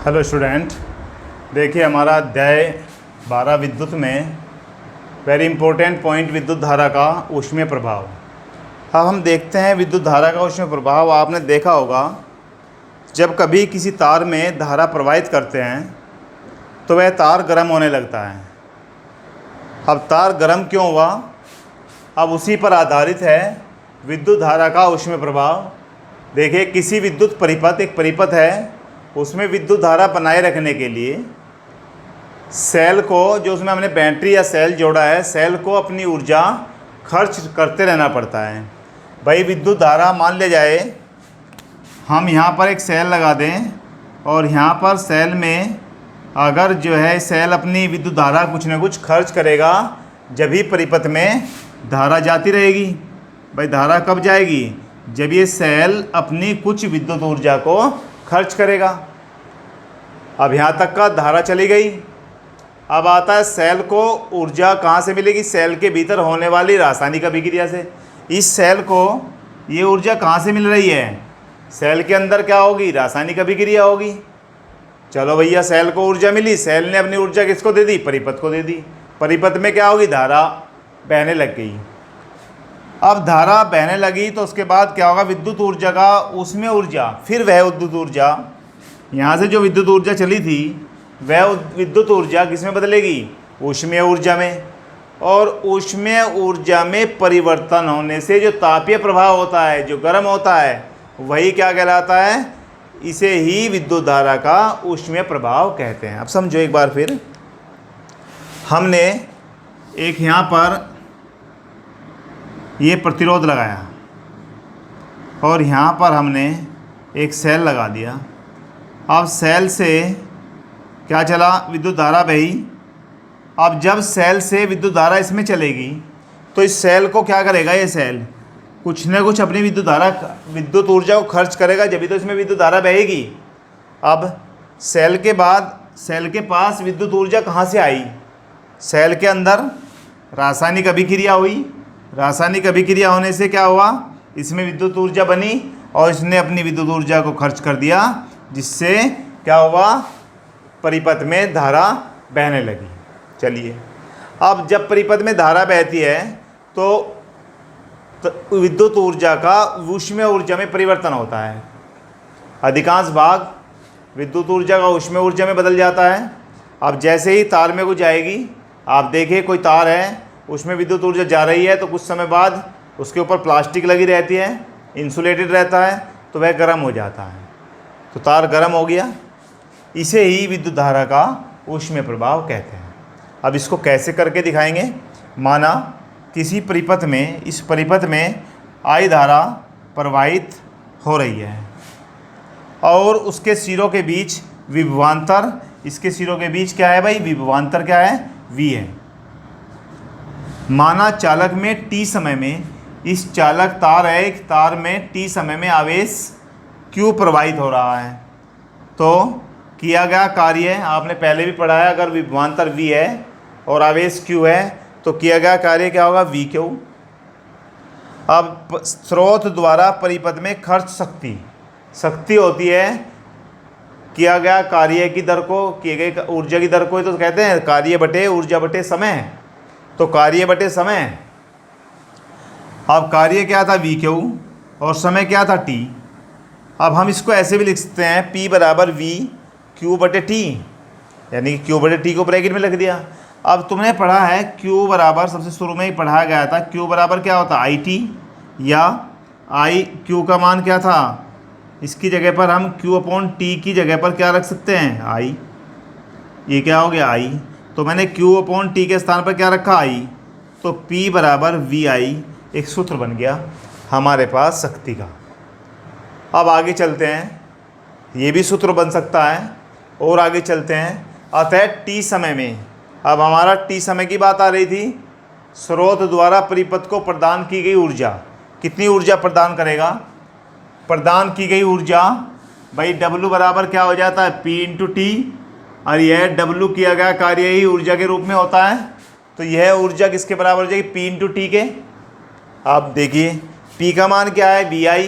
Hello student, देखिए हमारा अध्याय 12 विद्युत में वेरी इंपॉर्टेंट पॉइंट विद्युत धारा का ऊष्मीय प्रभाव। अब हम देखते हैं विद्युत धारा का ऊष्मीय प्रभाव। आपने देखा होगा जब कभी किसी तार में धारा प्रवाहित करते हैं तो वह तार गर्म होने लगता है। अब तार गर्म क्यों हुआ, अब उसी पर आधारित है विद्युत धारा का ऊष्मीय प्रभाव। देखिए किसी विद्युत परिपथ, एक परिपथ है, उसमें विद्युत धारा बनाए रखने के लिए सेल को, जो उसमें हमने बैटरी या सेल जोड़ा है, सेल को अपनी ऊर्जा खर्च करते रहना पड़ता है। भाई विद्युत धारा मान ले जाए हम यहाँ पर एक सेल लगा दें और यहाँ पर सेल में अगर जो है सेल अपनी विद्युत धारा कुछ ना कुछ खर्च करेगा, जब ही परिपथ में धारा जाती रहेगी। भाई धारा कब जाएगी? जब ये सेल अपनी कुछ विद्युत ऊर्जा को खर्च करेगा। अब यहाँ तक का धारा चली गई। अब आता है सेल को ऊर्जा कहाँ से मिलेगी? सेल के भीतर होने वाली रासायनिक अभिक्रिया से। इस सेल को ये ऊर्जा कहाँ से मिल रही है? सेल के अंदर क्या होगी? रासायनिक अभिक्रिया होगी। चलो भैया, सेल को ऊर्जा मिली, सेल ने अपनी ऊर्जा किसको दे दी? परिपथ को दे दी। परिपथ में क्या होगी? धारा बहने लग गई। अब धारा बहने लगी तो उसके बाद क्या होगा? विद्युत ऊर्जा का उसमें ऊर्जा, फिर वह विद्युत ऊर्जा, यहाँ से जो विद्युत ऊर्जा चली थी वह विद्युत ऊर्जा किस में बदलेगी? ऊष्मीय ऊर्जा में। और ऊष्मीय ऊर्जा में परिवर्तन होने से जो तापीय प्रभाव होता है, जो गर्म होता है, वही क्या कहलाता है? इसे ही विद्युत धारा का ऊष्मीय प्रभाव कहते हैं। अब समझो एक बार फिर, हमने एक यहाँ पर ये प्रतिरोध लगाया और यहाँ पर हमने एक सेल लगा दिया। अब सेल से क्या चला? विद्युत धारा बही। अब जब सेल से विद्युत धारा इसमें चलेगी तो इस सेल को क्या करेगा? ये सेल कुछ न कुछ अपनी विद्युत धारा, विद्युत ऊर्जा को खर्च करेगा, जब भी तो इसमें विद्युत धारा बहेगी। अब सेल के बाद सेल के पास विद्युत ऊर्जा कहाँ से आई? सेल के अंदर रासायनिक अभिक्रिया हुई। रासायनिक अभिक्रिया होने से क्या हुआ? इसमें विद्युत ऊर्जा बनी और इसने अपनी विद्युत ऊर्जा को खर्च कर दिया, जिससे क्या हुआ? परिपथ में धारा बहने लगी। चलिए, अब जब परिपथ में धारा बहती है तो विद्युत ऊर्जा का ऊष्मीय ऊर्जा में परिवर्तन होता है। अधिकांश भाग विद्युत ऊर्जा का ऊष्मीय ऊर्जा में बदल जाता है। अब जैसे ही तार में कुछ आएगी, आप देखिए कोई तार है, उसमें विद्युत ऊर्जा जा रही है तो कुछ समय बाद उसके ऊपर प्लास्टिक लगी रहती है, इंसुलेटेड रहता है, तो वह गर्म हो जाता है, तो तार गर्म हो गया। इसे ही विद्युत धारा का ऊष्मीय प्रभाव कहते हैं। अब इसको कैसे करके दिखाएंगे? माना किसी परिपथ में, इस परिपथ में I धारा प्रवाहित हो रही है और उसके सिरों के बीच विभवांतर, इसके सिरों के बीच क्या है भाई? विभवांतर क्या है? V है। माना चालक में t समय में, इस चालक तार है, एक तार में t समय में आवेश Q प्रवाहित हो रहा है, तो किया गया कार्य आपने पहले भी पढ़ा है। अगर विभवांतर V है और आवेश Q है तो किया गया कार्य क्या होगा? VQ। अब स्रोत द्वारा परिपथ में खर्च शक्ति, शक्ति होती है किया गया कार्य की दर को, किए गए ऊर्जा की दर को, तो कहते हैं कार्य बटे ऊर्जा बटे समय। तो कार्य बटे समय। अब कार्य क्या था? VQ और समय क्या था? T। अब हम इसको ऐसे भी लिख सकते हैं, P बराबर V Q बटे T, यानी कि Q बटे T को ब्रैकेट में लिख दिया। अब तुमने पढ़ा है Q बराबर, सबसे शुरू में ही पढ़ाया गया था, Q बराबर क्या होता? IT, या Q का मान क्या था? इसकी जगह पर हम Q अपॉन T की जगह पर क्या रख सकते हैं? I। ये क्या हो गया? I। तो मैंने Q अपॉन T के स्थान पर क्या रखा? I। तो P बराबर VI एक सूत्र बन गया हमारे पास शक्ति का। अब आगे चलते हैं, ये भी सूत्र बन सकता है। और आगे चलते हैं, अतः T समय में, अब हमारा T समय की बात आ रही थी। स्रोत द्वारा परिपथ को प्रदान की गई ऊर्जा, कितनी ऊर्जा प्रदान करेगा? प्रदान की गई ऊर्जा भाई W बराबर क्या हो जाता है? P इंटू T, और यह W किया गया कार्य ही ऊर्जा के रूप में होता है, तो यह ऊर्जा किसके बराबर हो जाएगी? P इंटू T के। अब देखिए P का मान क्या है? VI।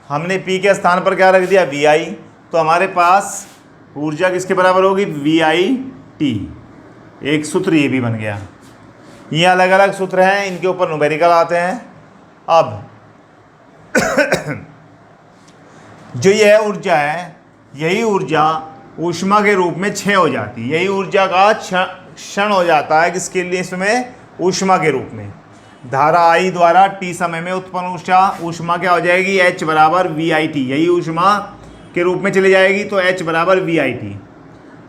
हमने P के स्थान पर क्या रख दिया? VI। तो हमारे पास ऊर्जा किसके बराबर होगी, VIT। एक सूत्र ये भी बन गया। ये अलग अलग सूत्र हैं, इनके ऊपर न्यूमेरिकल आते हैं। अब जो यह ऊर्जा है, यही ऊर्जा ऊष्मा के रूप में क्षय हो जाती है। यही ऊर्जा का क्षण हो जाता है किसके लिए, इसमें ऊष्मा के रूप में। धारा I द्वारा T समय में उत्पन्न ऊष्मा क्या हो जाएगी, H बराबर VIT। यही ऊष्मा के रूप में चली जाएगी तो H बराबर VIT।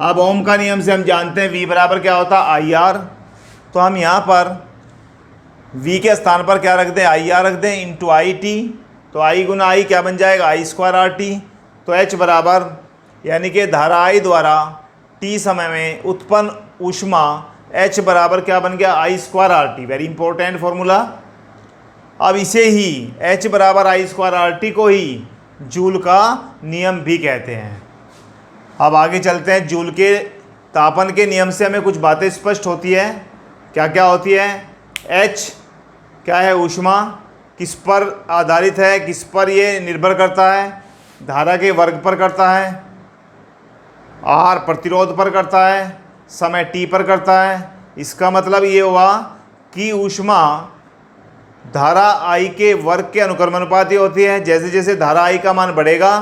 अब ओम का नियम से हम जानते हैं V बराबर क्या होता है, IR। तो हम यहाँ पर V के स्थान पर क्या रख दें, IR रख दें इंटू IT। तो I गुना I क्या बन जाएगा, I स्क्वायर RT। तो H बराबर यानी कि धारा I द्वारा T समय में उत्पन्न ऊष्मा H बराबर क्या बन गया, I square RT। Very important formula. अब इसे ही H बराबर I स्क्वायर RT को ही जूल का नियम भी कहते हैं। अब आगे चलते हैं। जूल के तापन के नियम से हमें कुछ बातें स्पष्ट होती है। क्या क्या होती है, H क्या है, ऊष्मा, किस पर आधारित है, किस पर ये निर्भर करता है, धारा के वर्ग पर करता है, R प्रतिरोध पर करता है, समय T पर करता है। इसका मतलब ये हुआ कि ऊष्मा धारा I के वर्ग के अनुक्रमानुपाती होती है। जैसे जैसे धारा I का मान बढ़ेगा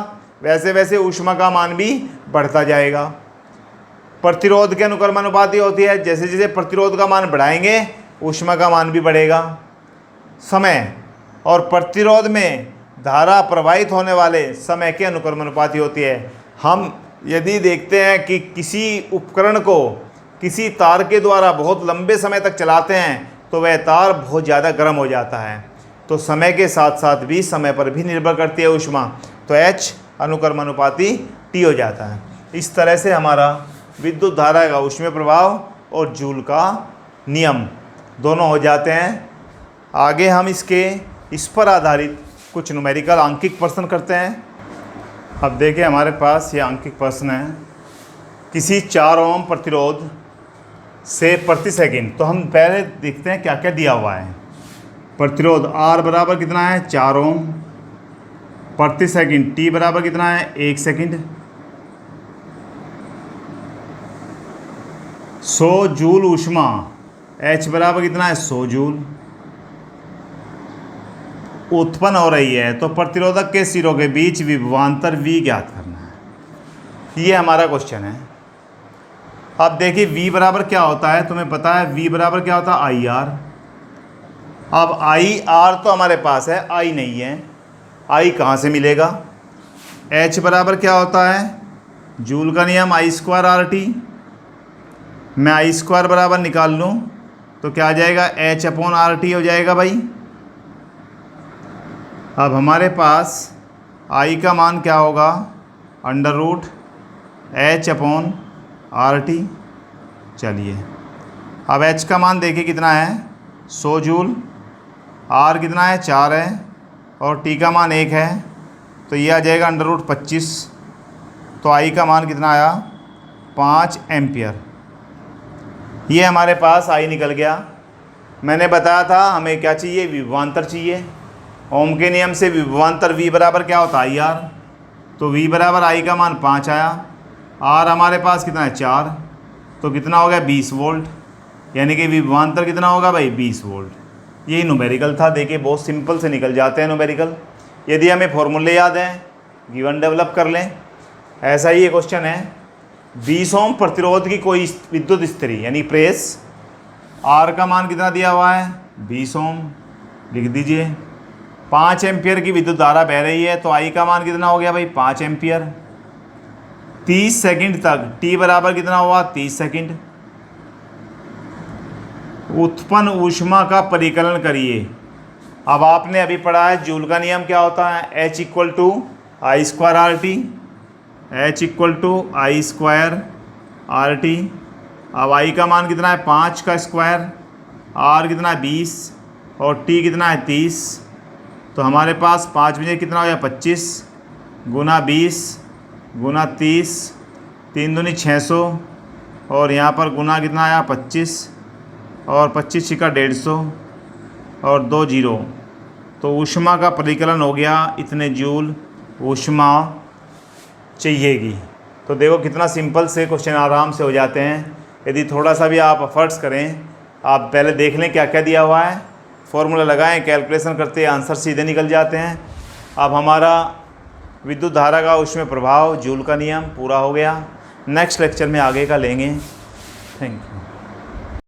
वैसे वैसे ऊष्मा का मान भी बढ़ता जाएगा। प्रतिरोध के अनुक्रमानुपाती होती है। जैसे जैसे प्रतिरोध का मान बढ़ाएंगे ऊष्मा का मान भी बढ़ेगा। समय और प्रतिरोध में धारा प्रवाहित होने वाले समय के अनुक्रमानुपाती होती है। हम यदि देखते हैं कि किसी उपकरण को किसी तार के द्वारा बहुत लंबे समय तक चलाते हैं तो वह तार बहुत ज़्यादा गर्म हो जाता है। तो समय के साथ साथ भी समय पर भी निर्भर करती है ऊष्मा। तो H अनुक्रमानुपाती T हो जाता है। इस तरह से हमारा विद्युत धारा का ऊष्मीय प्रभाव और जूल का नियम दोनों हो जाते हैं। आगे हम इस पर आधारित कुछ न्यूमेरिकल आंकिक प्रश्न करते हैं। अब देखिए हमारे पास ये आंकिक प्रश्न है। किसी 4 ओम प्रतिरोध से प्रति सेकंड, तो हम पहले देखते हैं क्या क्या दिया हुआ है। प्रतिरोध R बराबर कितना है, 4 ओम प्रति सेकंड। T बराबर कितना है, 1 सेकंड। 100 जूल ऊष्मा, H बराबर कितना है, 100 जूल उत्पन्न हो रही है। तो प्रतिरोधक के सिरों के बीच विभवांतर V ज्ञात करना है। ये हमारा क्वेश्चन है। अब देखिए V बराबर क्या होता है, तुम्हें पता है V बराबर क्या होता है, IR। अब IR तो हमारे पास है, I नहीं है। I कहाँ से मिलेगा, H बराबर क्या होता है, जूल का नियम I स्क्वायर RT। मैं I स्क्वायर बराबर निकाल लूँ तो क्या आ जाएगा, H अपॉन RT हो जाएगा भाई। अब हमारे पास I का मान क्या होगा, under root H upon RT। चलिए अब H का मान देखिए कितना है, 100 जूल। R कितना है, 4 है और T का मान 1 है। तो ये आ जाएगा अंडर रूट 25। तो I का मान कितना आया, 5 एम्पियर। ये हमारे पास I निकल गया। मैंने बताया था हमें क्या चाहिए, विभवांतर चाहिए। ओम के नियम से विभवांतर V बराबर क्या होता है, IR। तो V बराबर I का मान 5 आया। R हमारे पास कितना है, 4। तो कितना हो गया, 20 वोल्ट। यानी कि विभवांतर कितना होगा भाई, 20 वोल्ट। यही न्यूमेरिकल था। देखिए बहुत सिंपल से निकल जाते हैं न्यूमेरिकल। यदि हमें फॉर्मूले याद हैं, गिवन डेवलप कर लें। ऐसा ही ये क्वेश्चन है। 20 ओम प्रतिरोध की कोई विद्युत स्त्री यानी प्रेस, R का मान कितना दिया हुआ है, 20 ओम लिख दीजिए। 5 एम्पियर की विद्युत धारा बह रही है। तो I का मान कितना हो गया भाई, 5 एम्पियर। 30 सेकंड तक T बराबर कितना हुआ, 30 सेकंड। उत्पन्न ऊष्मा का परिकलन करिए। अब आपने अभी पढ़ा है जूल का नियम क्या होता है, H equal to I square RT। H equal to I square RT। अब I का मान कितना है, 5 का स्क्वायर। R कितना है, 20 और T कितना है, 30। तो हमारे पास 5 बजे कितना हो गया, 25 गुना 20 गुना 30, 3 दूनी 600 और यहाँ पर गुना कितना आया, 25 और 25 छिका 150 और 2 जीरो। तो ऊष्मा का परिकलन हो गया, इतने जूल ऊष्मा चाहिएगी। तो देखो कितना सिंपल से क्वेश्चन आराम से हो जाते हैं। यदि थोड़ा सा भी आप एफर्ट्स करें, आप पहले देख लें क्या क्या दिया हुआ है, फॉर्मूला लगाएं, कैलकुलेशन करते आंसर सीधे निकल जाते हैं। अब हमारा विद्युत धारा का उसमें प्रभाव, जूल का नियम पूरा हो गया। नेक्स्ट लेक्चर में आगे का लेंगे। Thank you.